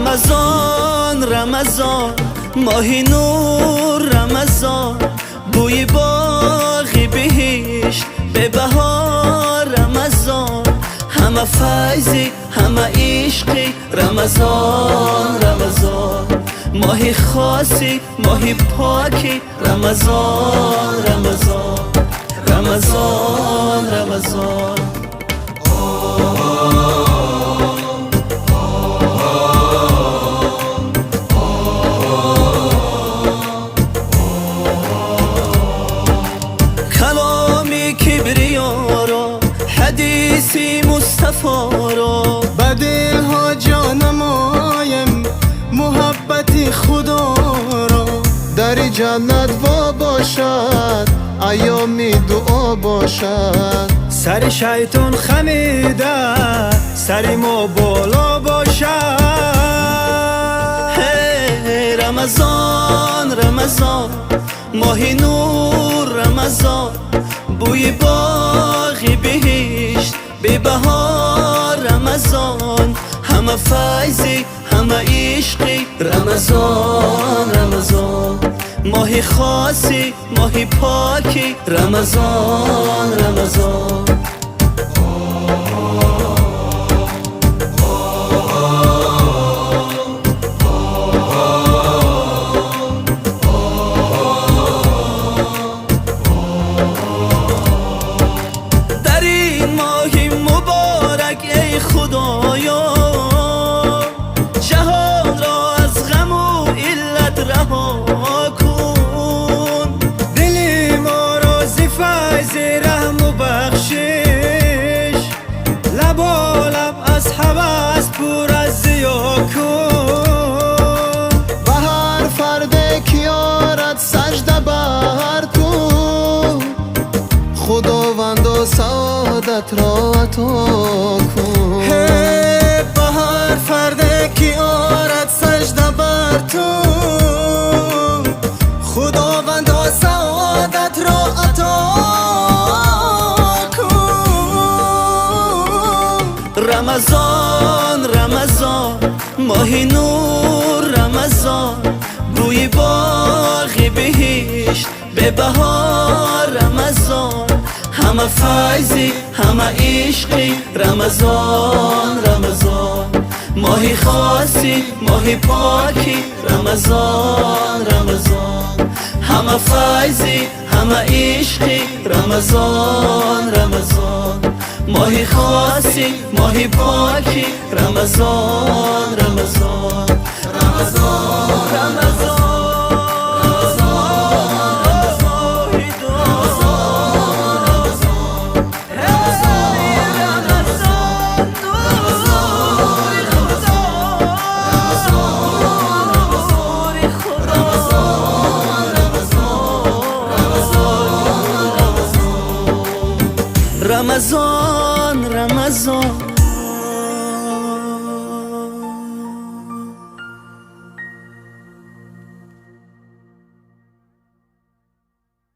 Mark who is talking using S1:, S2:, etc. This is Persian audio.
S1: رمضان رمضان ماهی نور رمضان بوی باغی بهشت به بهار رمضان همه فیضی همه عشقی رمضان رمضان ماهی خاصی ماهی پاکی رمضان رمضان رمضان رمضان حدیثی مصطفی را
S2: به دلها جا نمایم محبت خدا را در جنت وا باشد ایام دعا باشد
S3: سر شیطان خمیده سر ما بالا باشد
S1: رمضان رمضان ماهی نور رمضان بوی باغی بهشت به بهار رمضان همه فیضی همه عشقی رمضان رمضان ماهی خاصی ماهی پاکی رمضان رمضان خدایا جهان را از غم و علت رها کن
S3: دل ما را ز فیض رحم و بخشش لبالب از هوس پر از ضیا کن
S2: به هر فرد که یارد سجده بر تو خداوندا سعادت را عطا کن
S3: به هر فرد که آرد سجده بر تو خداوندا سعادت را عطا کن
S1: رمضان رمضان ماهی نور رمضان بوی باغی بهشت به بهار رمضان همه فیضی همه عشقی رمضان رمضان ماهی خاصی ماهی پاکی رمضان رمضان همه فیضی همه عشقی رمضان رمضان ماهی خاصی ماهی پاکی رمضان رمضان رمضان رمضان رمضان رمضان